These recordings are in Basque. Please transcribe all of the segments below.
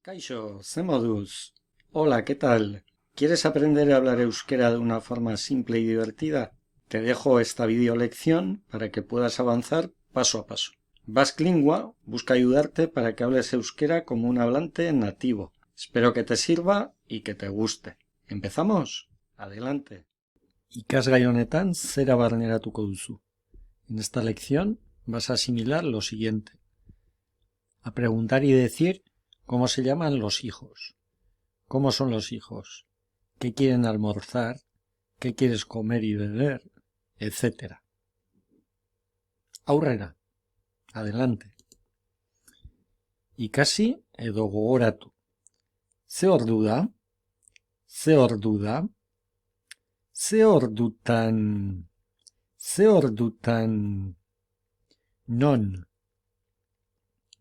Kaixo, ze moduz? Hola, ¿qué tal? ¿Quieres aprender a hablar euskera de una forma simple y divertida? Te dejo esta video lección para que puedas avanzar paso a paso. Basque Lingua busca ayudarte para que hables euskera como un hablante nativo. Espero que te sirva y que te guste. ¿Empezamos? Adelante. Ikasgai honetan zera barneratuko duzu. En esta lección vas a asimilar lo siguiente: a preguntar y decir cómo se llaman los hijos, cómo son los hijos, qué quieren almorzar, qué quieres comer y beber, etc. Aurrera, adelante. Ikasi edo gogoratu. Ze ordu da? Ze ordu da? Ze ordutan? Ze ordutan? Non?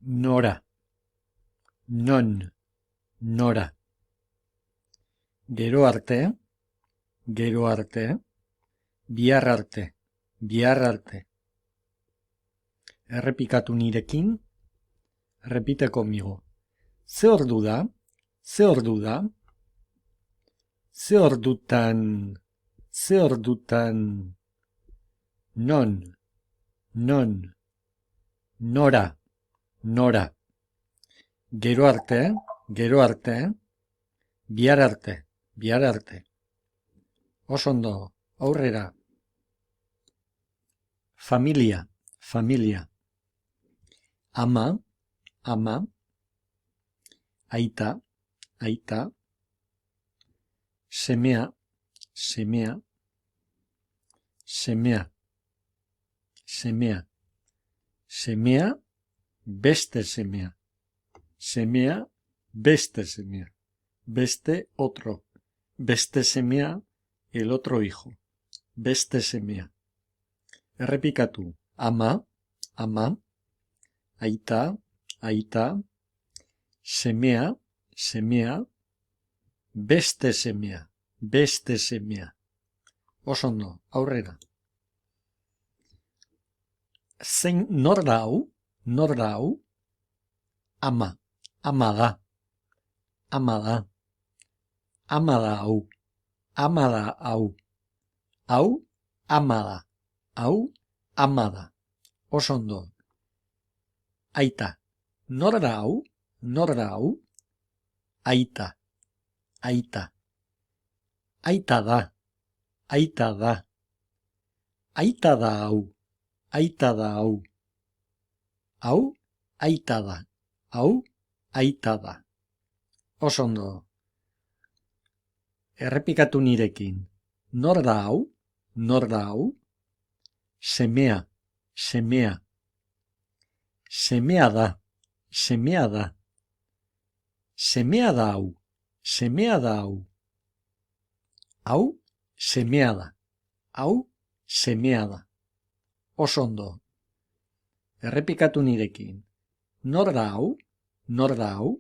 Nora? Non? Nora? Gero arte? Gero arte? Bihar arte? Bihar arte? Errepikatu nirekin. Repite conmigo. Ze ordu da? Ze ordu da? Ze ordutan? Ze ordutan? Non? Non? Nora? Nora? Gero arte? Gero arte? Bihar arte? Bihar arte? Oso ondo, aurrera. Familia, familia. Ama, ama. Aita, aita. Semea, semea. Semea, semea. Semea, beste semea. Semea, beste semea. Beste otro. Beste semea, el otro hijo. Beste semea. Errepikatu. Ama, ama. Aita, aita. Semea, semea. Beste semea, beste semea. Oso ondo, aurrera. Zein nor da hau? Nor da hau? Ama, ama da. Ama da. Ama da hau. Ama da hau. Hau, ama da. Hau, ama da. Oso ondo. Aita. Nor da hau? Nor da hau? Aita. Aita. Aita da. Aita da. Aita da hau. Aita da hau. Hau, aita da. Hau, aita da. Oso ondo. Errepikatu nirekin. Nor da hau? Nor da hau? Semea, semea. Semea da. Semea da. Semea da hau. Semea da hau. Hau, semea da. Hau, semea da. Oso ondo. Errepikatu nirekin. Nor da hau? Nor da hau?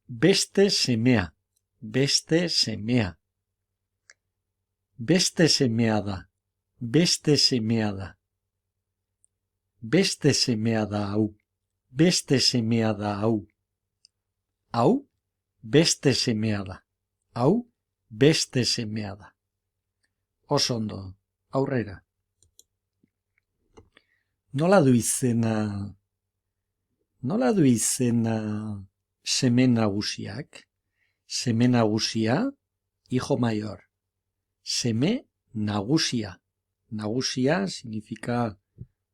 Beste semea. Beste semea. Beste semea da. Beste semea da. Beste semea da hau. Beste semea da hau. Hau, beste semea da. Hau, beste semea da. Oso ondo, aurrera. Nola du izena? Nola du izena seme nagusiak? Seme nagusia, hijo mayor. Seme nagusia. Nagusia significa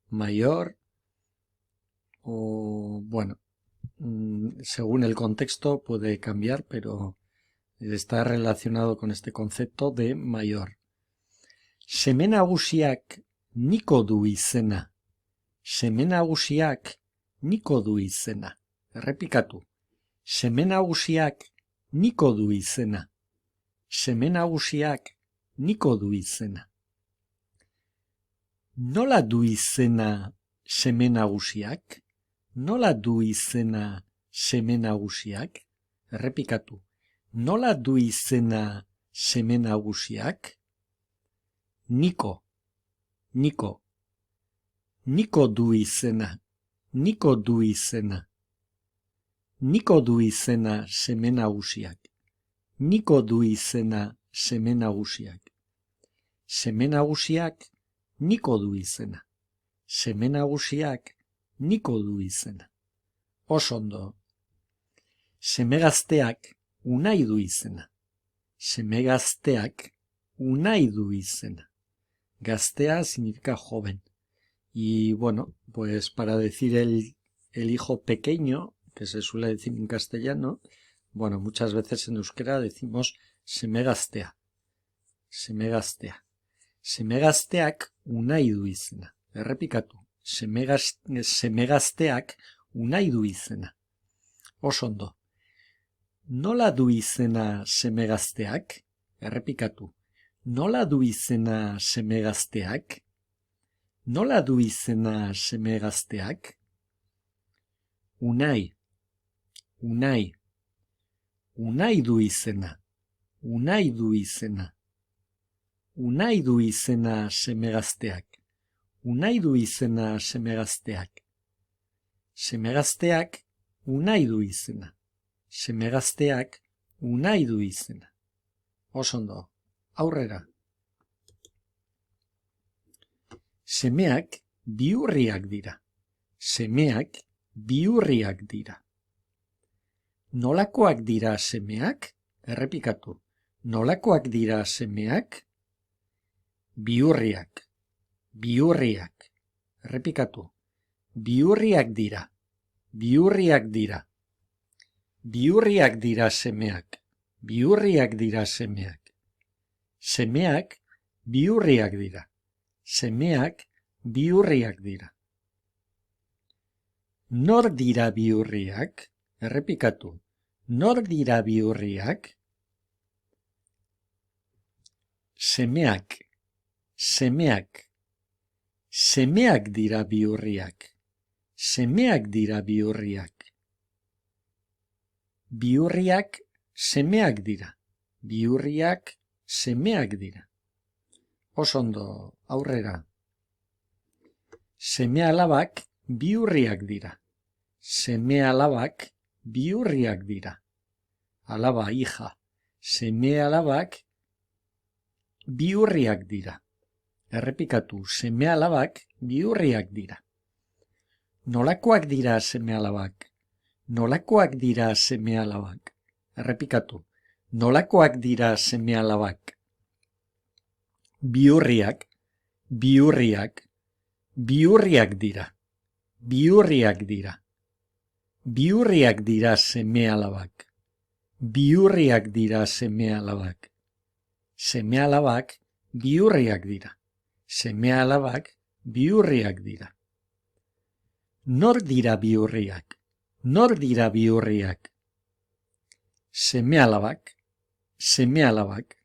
mayor o, bueno, según el contexto puede cambiar, pero está relacionado con este concepto de mayor. Seme nagusiak niko du izena. Seme nagusiak niko du izena. Errepikatu. Seme nagusiak niko du izena. Seme nagusiak niko du izena. Nola du izena seme nagusiak? Nola du izena seme nagusiak? Errepikatu. Nola du izena seme nagusiak? Niko. Niko. Niko du izena. Niko du izena. Niko du izena seme nagusiak. Niko du izena seme nagusiak. Seme nagusiak niko du izena. Seme nagusiak niko du izena. Oso ondo. Seme gazteak Unai du izena. Seme gazteak Unai du izena. Gaztea significa joven. Y bueno, pues para decir el hijo pequeño, que se suele decir en castellano, bueno, muchas veces en euskera decimos seme gaztea. Seme gaztea. Seme gazteak Unai du izena. Errepikatu. Seme gazteak Unai du izena. Oso ondo. Nola du izena seme gazteak? Errepikatu. Nola du izena seme gazteak? Nola du izena seme gazteak? Unai. Unai. Unai du izena. Unai du izena. Unai du izena seme gazteak. Unai du izena seme gazteak. Seme gazteak Unai du izena. Seme gazteak Unai du izena. Oso ondo, aurrera. Semeak bihurriak dira. Semeak bihurriak dira. Nolakoak dira semeak? Errepikatu. Nolakoak dira semeak? Bihurriak. Bihurriak. Errepikatu. Bihurriak dira. Bihurriak dira. Bihurriak dira semeak. Bihurriak dira semeak. Semeak bihurriak dira. Semeak bihurriak dira. Nor dira bihurriak? Errepikatu. Nor dira bihurriak? Semeak. Semeak. Semeak dira bihurriak. Semeak dira bihurriak. Bihurriak semeak dira. Bihurriak semeak dira. Oso ondo, aurrera. Seme-alabak bihurriak dira. Seme-alabak bihurriak dira. Alaba, hija. Seme-alabak bihurriak dira. Errepikatu, seme-alabak bihurriak dira. Nolakoak dira seme-alabak? Nolakoak dira seme-alabak? Errepikatu, nolakoak dira seme-alabak? Bihurriak, bihurriak, bihurriak dira. Bihurriak dira. Bihurriak dira seme-alabak. Bihurriak dira seme-alabak. Seme-alabak bihurriak dira. Seme-alabak bihurriak dira. Nor dira bihurriak? Nor dira bihurriak? Seme-alabak. Seme-alabak.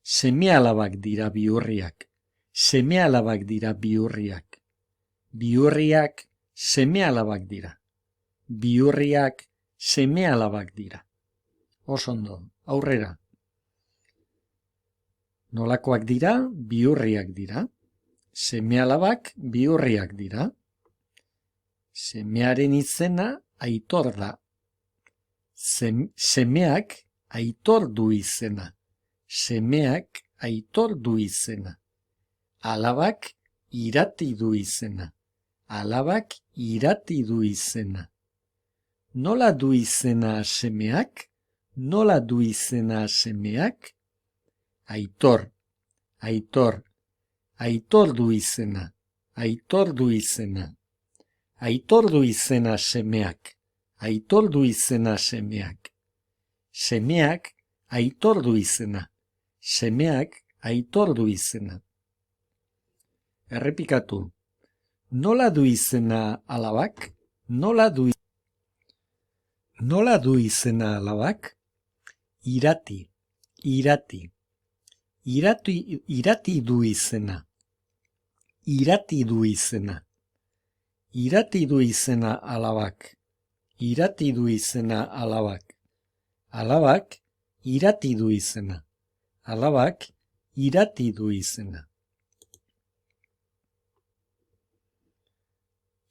Seme-alabak dira bihurriak. Seme-alabak dira bihurriak. Bihurriak seme-alabak dira. Bihurriak seme-alabak dira. Oso ondo, aurrera. Nolakoak dira? Bihurriak dira. Seme-alabak bihurriak dira. Semearen izena Aitor da. Semeak Aitor du izena. Semeak Aitor du izena. Alabak Irati du izena. Alabak Irati du izena. Nola du izena semeak? Nola du izena semeak? Aitor. Aitor. Aitor du izena. Aitor du izena. Aitor du izena semeak. Aitor du izena semeak. Semeak Aitor du izena. Semeak Aitor du izena. Errepikatu. Nola du izena alabak? Nola du izena alabak? Irati. Irati. Irati du izena. Irati du izena. Irati du izena alabak. Irati du izena alabak. Alabak irati du izena. Alabak irati du izena.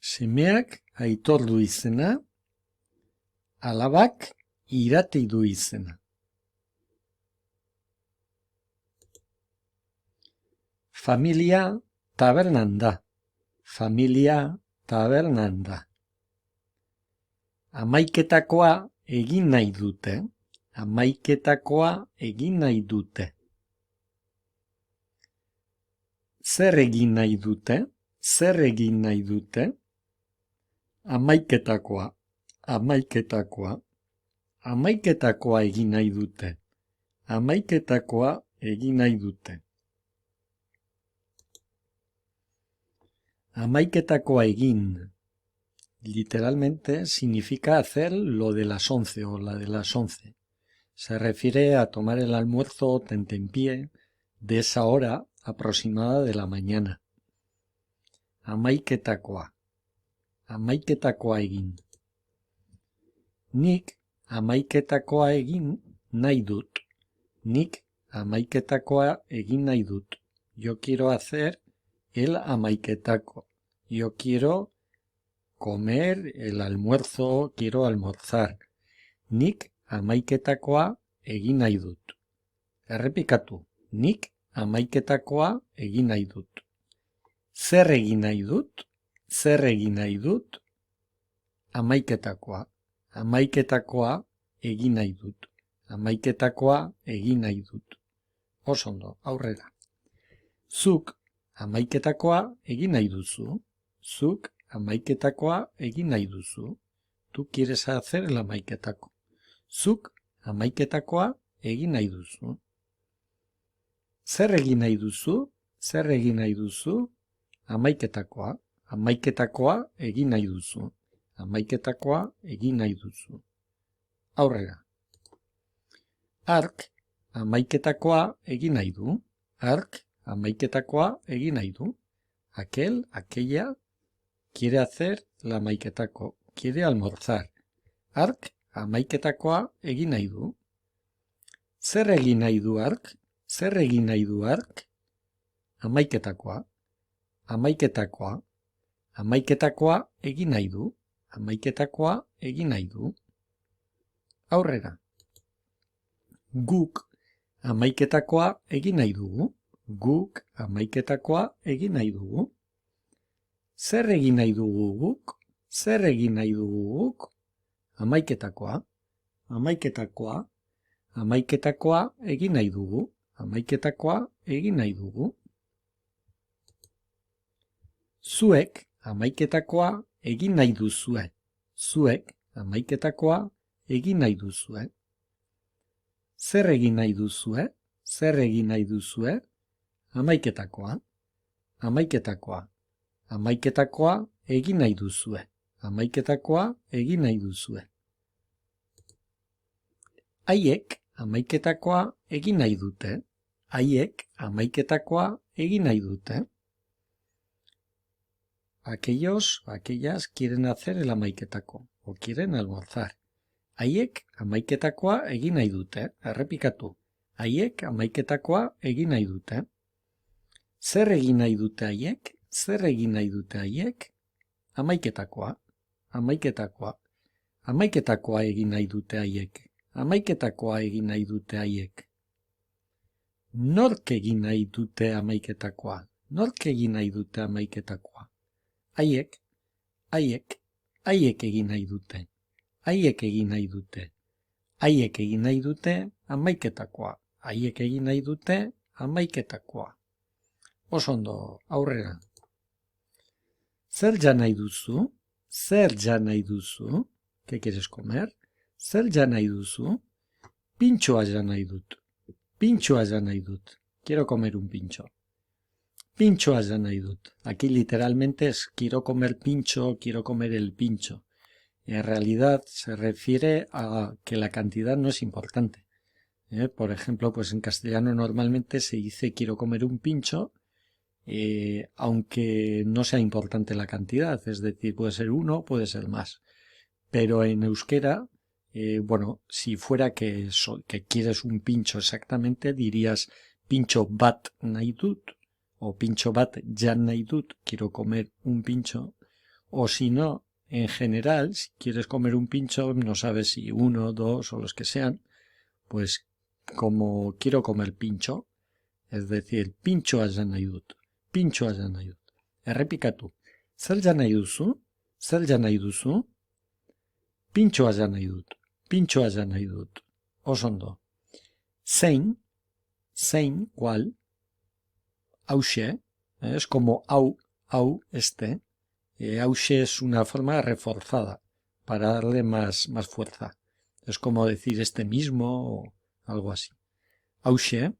Semeak Aitor du izena. Alabak irati du izena. Familia tabernan da. Familia tabernan da. Hamaiketakoa egin nahi dute. Hamaiketakoa egin nahi dute. Zer egin nahi dute? Zer egin nahi dute? Hamaiketakoa. Hamaiketakoa. Hamaiketakoa egin nahi dute. Hamaiketakoa egin nahi dute. Hamaiketakoa egin. Literalmente significa hacer lo de las 11 o la de las 11. Se refiere a tomar el almuerzo tentempié de esa hora aproximada de la mañana. Hamaiketakoa. Hamaiketakoa egin. Nik hamaiketakoa egin nahi dut. Nik hamaiketakoa egin nahi dut. Yo quiero hacer el hamaiketako. Yo quiero comer el almuerzo, quiero almorzar. Nik hamaiketakoa egin nahi dut. Errepikatu. Nik hamaiketakoa egin nahi dut. Zer egin nahi dut? Zer egin nahi dut? Hamaiketakoa. Hamaiketakoa egin nahi dut. Hamaiketakoa egin nahi dut. Oso ondo, aurrera. Zuk hamaiketakoa egin nahi duzu. Zuk hamaiketakoa egin nahi duzu. Tú quieres hacer el hamaiketako. Zuk hamaiketakoa egin nahi duzu. Zer egin nahi duzu? Zer egin nahi duzu? Hamaiketakoa. Hamaiketakoa egin nahi duzu. Hamaiketakoa egin nahi duzu. Aurrera. Hark hamaiketakoa egin nahi du. Hark hamaiketakoa egin nahi du. Aquel, aquella, quiere hacer la hamaiketako. Quiere almorzar. Hark hamaiketakoa egin nahi du. Zer egin nahi du hark? Zer egin nahi du hark? Hamaiketakoa. Hamaiketakoa. Hamaiketakoa egin nahi du. Hamaiketakoa egin nahi du. Aurrera. Guk hamaiketakoa egin nahi dugu. Guk hamaiketakoa egin nahi dugu. Zer egin nahi dugu guk? Zer egin nahi dugu guk? Hamaiketakoa. Hamaiketakoa. Hamaiketakoa egin nahi dugu. Hamaiketakoa egin nahi dugu. Zuek hamaiketakoa egin nahi duzue. Zuek hamaiketakoa egin nahi duzue. Zer egin nahi duzue? Zer egin nahi duzue? Hamaiketakoa. Hamaiketakoa. Hamaiketakoa egin nahi duzue. Hamaiketakoa egin nahi duzue. Haiek hamaiketakoa egin nahi dute. Haiek hamaiketakoa egin nahi dute. Aquellos o aquellas quieren hacer el hamaiketako o quieren almorzar. Haiek hamaiketakoa egin nahi dute. Errepikatu. Haiek hamaiketakoa egin nahi dute. Zer egin nahi dute haiek? Zer egin nahi dute haiek? Hamaiketakoa. Hamaiketakoa. Hamaiketakoa egin nahi dute haiek. Hamaiketakoa egin nahi dute haiek. Nork egin nahi dute hamaiketakoa? Nork egin nahi dute hamaiketakoa? Haiek. Haiek. Haiek egin nahi dute. Haiek egin nahi dute. Haiek egin nahi dute hamaiketakoa. Haiek egin nahi dute hamaiketakoa. Oso ondo, aurrera. Zer jan nahi duzu? Zer jan nahi duzu? ¿Qué quieres comer? Zer jan nahi duzu? Pintxoa jan nahi dut. Pintxoa jan nahi dut. Quiero comer un pincho. Pintxoa jan nahi dut. Aquí literalmente es quiero comer pincho, quiero comer el pincho. En realidad se refiere a que la cantidad no es importante. Por ejemplo, pues en castellano normalmente se dice quiero comer un pincho, aunque no sea importante la cantidad, es decir, puede ser uno, puede ser más. Pero en euskera, bueno, si fuera que quieres un pincho exactamente, dirías pincho bat nahi dut, o pincho bat jan nahi dut, quiero comer un pincho, o si no, en general, si quieres comer un pincho, no sabes si uno, dos o los que sean, pues como quiero comer pincho, es decir, pintxoa nahi dut, pintxoa nahi dut. Errepikatu, zer nahi duzu, zer nahi duzu, pintxoa nahi dut, pintxoa nahi dut. Oso ondo. Zein, cuál, hauxe, es como au, este. Hauxe es una forma reforzada para darle más fuerza. Es como decir este mismo o algo así. Hauxe,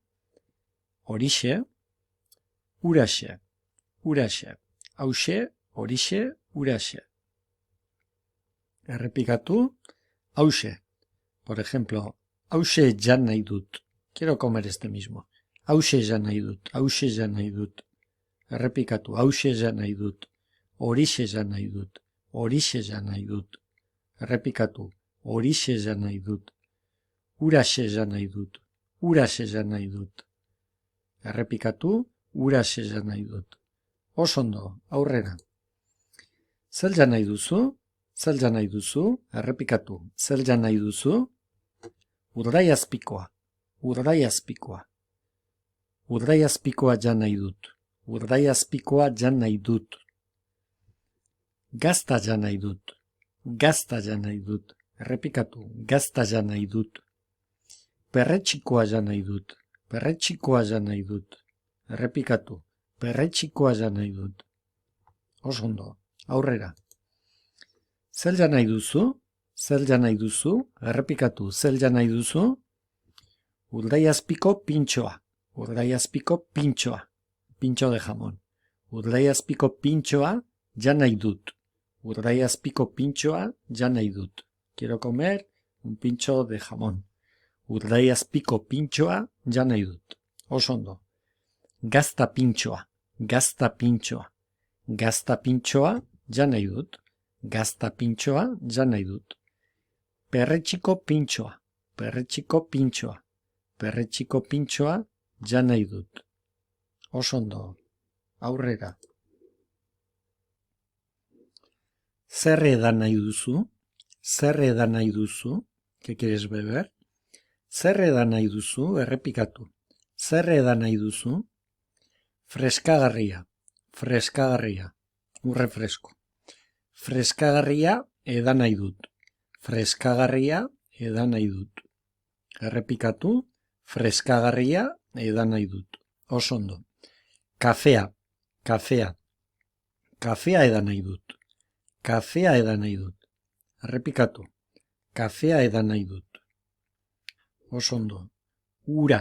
horixe, huraxe, hauxe, horixe, huraxe. Errepikatu, hauxe. Por ejemplo, hauxe jan nahi dut. Quiero comer este mismo. Hauxe jan nahi dut, hauxe jan nahi dut. Errepikatu, hauxe jan nahi dut. Horixe jan nahi dut, horixe jan nahi dut. Errepikatu, horixe jan nahi dut. Huraxe jan nahi dut, huraxe jan nahi dut. Errepikatu, huraxe jan nahi dut. Oso ondo, aurrera. Zer jan nahi duzu? Zer jan nahi duzu? Errepikatu, zer jan nahi duzu? Urdai azpikoa, urdai azpikoa. Urdai azpikoa jan nahi dut, urdai azpikoa jan nahi dut. Gazta jan nahi dut, gazta jan nahi dut. Errepikatu, gazta jan nahi dut. Perretxikoa jan nahi dut, perretxikoa jan nahi dut. Errepikatu, perretxikoa jan nahi dut. Oso ondo, aurrera. Zer jan nahi duzu? Zer jan nahi duzu? Errepikatu, zer jan nahi duzu? Urdai azpiko pintxoa, urdai azpiko pintxoa. Pintxo de jamón. Urdai azpiko pintxoa jan nahi dut. Urdai azpiko pintxoa jan nahi dut. Quiero comer un pincho de jamón. Urdai azpiko pintxoa jan nahi dut. Oso ondo. Gazta pintxoa, gazta pintxoa. Gazta pintxoa jan nahi dut. Gazta pintxoa jan nahi dut. Perretxiko pintxoa, perretxiko pintxoa. Perretxiko pintxoa jan nahi dut. Oso ondo. Aurrera. Zer edan nahi duzu? Zer edan nahi duzu? ¿Qué quieres beber? Zer edan nahi duzu? Errepikatu. Zer edan nahi duzu? Freskagarria, freskagarria. Un refresco. Freskagarria edan nahi dut. Freskagarria edan nahi dut. Errepikatu. Freskagarria edan nahi dut. Oso ondo. Kafea, kafea. Kafea edan nahi dut. Kafea edan nahi dut. Errepikatu. Kafea edan nahi dut. Oso ondo. Ura,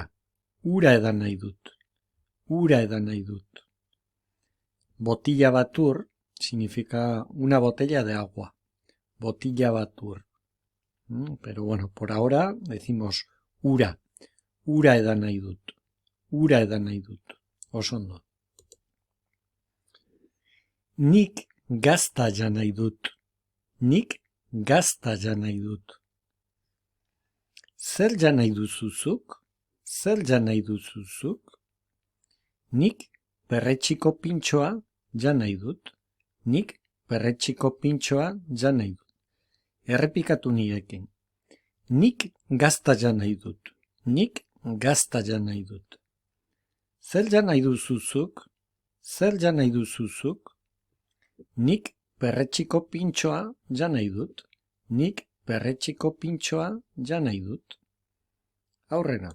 ura edan nahi dut. Ura edan nahi dut. Botilla batur significa una botella de agua. Botilla batur. Pero bueno, por ahora decimos ura. Ura edan nahi dut. Ura edan nahi dut. Oso ondo. Nik gazta jan nahi dut. Nik gazta jan nahi dut. Zer jan nahi duzuzuk? Zer jan nahi duzuzuk? Nik perretxiko pintxoa jan nahi dut. Nik perretxiko pintxoa jan nahi dut. Errepikatu nirekin. Nik gazta jan nahi dut. Nik gazta jan nahi dut. Zer jan nahi duzuzuk? Zer jan nahi duzuzuk? Nik perretxiko pintxoa jan nahi dut. Nik perretxiko pintxoa jan nahi dut. Aurrera.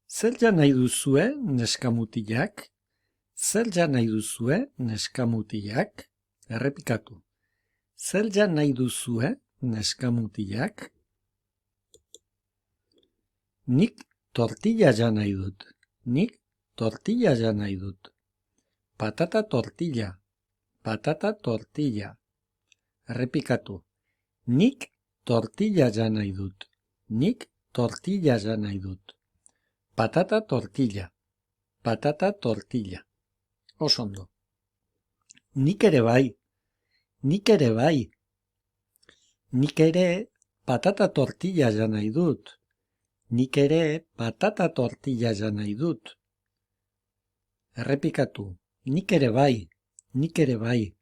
Zer jan nahi duzue, neskamutilak? Zer jan nahi duzue, neskamutilak? Errepikatu. Zer jan nahi duzue, neskamutilak? Nik tortilla jan nahi dut. Nik tortilla jan nahi dut. Patata tortilla. Patata tortilla. Errepikatu. Nik tortilla jan nahi dut. Nik tortilla jan nahi dut. Patata tortilla. Patata tortilla. Oso ondo. Nik ere bai. Nik ere bai. Nik ere patata tortilla jan nahi dut. Nik ere patata tortilla jan nahi dut. Errepikatu. Nik ere bai. Nik ere bai.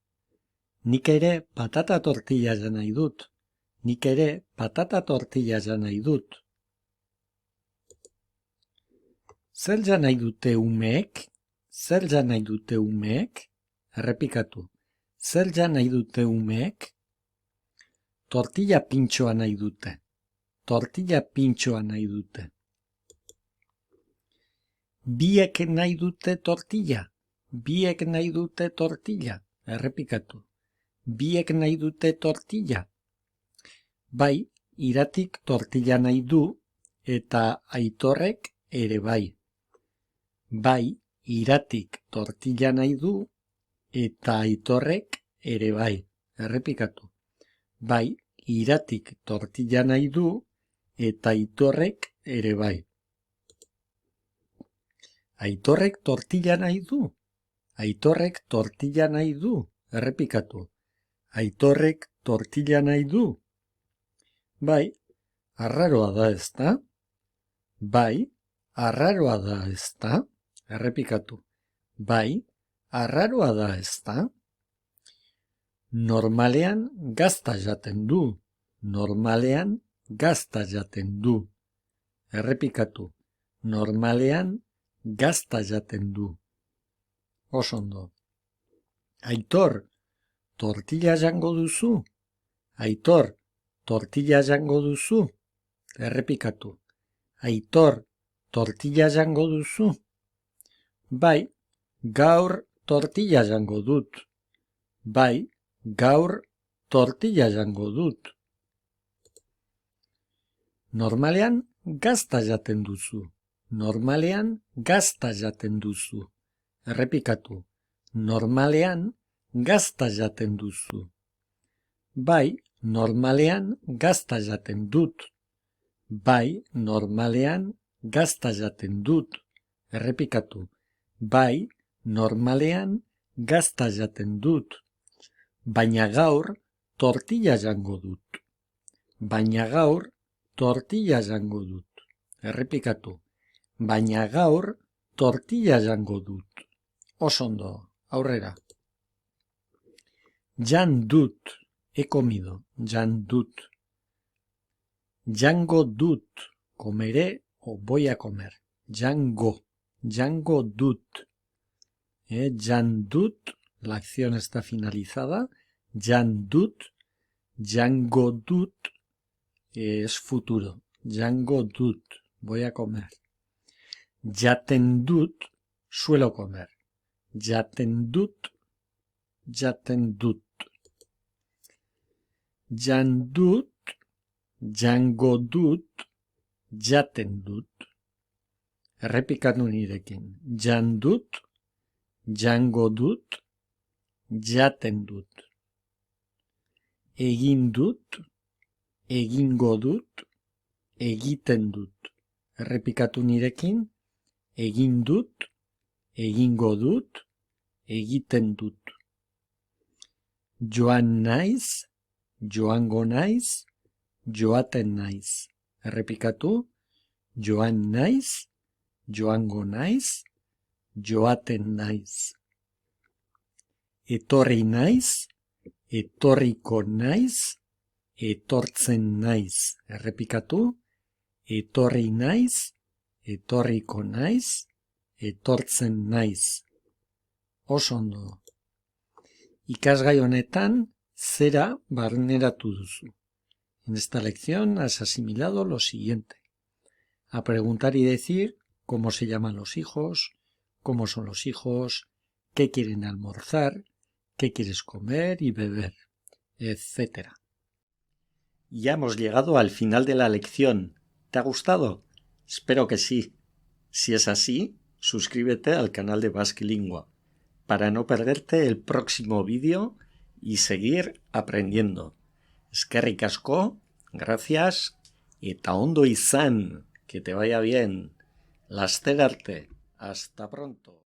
Nik ere patata tortilla jan nahi dut. Nik ere patata tortilla jan nahi dut. Zer jan nahi dute umeek? Zer jan nahi dute umeek? Errepikatu. Zer jan nahi dute umeek? Tortilla pintxoa nahi dute. Tortilla pintxoa nahi dute. Biek nahi dute tortilla. Biek nahi dute tortilla. Errepikatu. Biek nahi dute tortilla. Bai, Iratik tortilla nahi du eta Aitorrek ere bai. Bai, Iratik tortilla nahi du eta Aitorrek ere bai. Errepikatu. Bai, Iratik tortilla nahi du eta Aitorrek ere bai. Aitorrek tortilla nahi du. Aitorrek tortilla nahi du. Errepikatu. Aitorrek tortilla nahi du. Bai, arraroa da ezta? Bai, arraroa da ezta? Errepikatu. Bai, arraroa da ezta? Normalean gazta jaten du. Normalean gazta jaten du. Errepikatu. Normalean gazta jaten du. Osondo. Aitor, tortilla jango duzu? Aitor, tortilla jango duzu? Errepikatu. Aitor, tortilla jango duzu? Bai, gaur tortilla jango dut. Bai, gaur tortilla jango dut. Normalean gazta jaten duzu. Normalean gazta jaten duzu. Errepikatu. Normalean gazta jaten duzu. Bai, normalean gazta jaten dut. Bai, normalean gazta jaten dut. Errepikatu. Bai, normalean gazta jaten dut. Baina gaur tortilla jango dut. Baina gaur tortilla jango dut. Errepikatu. Baina gaur tortilla jango dut. Osondo, aurrera. Jan dut, he comido, jan dut. Jango dut, comeré o voy a comer. Jango, jango dut. Jan dut, la acción está finalizada. Jan dut, jango dut, es futuro. Jango dut, voy a comer. Jaten dut, suelo comer. Jaten dut, jaten dut. Jan dut, jango dut, jaten dut. Errepikatu nirekin. Jan dut, jango dut, jaten dut. Egin dut, egingo dut, egiten dut. Errepikatu nirekin. Egin dut, egingo dut, egiten dut. Joan naiz, joango naiz, joaten naiz. Errepikatu. Joan naiz, joango naiz, joaten naiz. Etorri naiz, etorriko naiz, etortzen naiz. Errepikatu. Etorri naiz, etorriko naiz, etortzen naiz. Osondo. Ikasgai honetan zera barneratu duzu. En esta lección has asimilado lo siguiente. A preguntar y decir cómo se llaman los hijos, cómo son los hijos, qué quieren almorzar, qué quieres comer y beber, etc. Ya hemos llegado al final de la lección. ¿Te ha gustado? Espero que sí. Si es así, suscríbete al canal de Basque Lingua para no perderte el próximo vídeo y seguir aprendiendo. Eskerrik asko, gracias, eta ondo izan, que te vaya bien. Laster arte. Hasta pronto.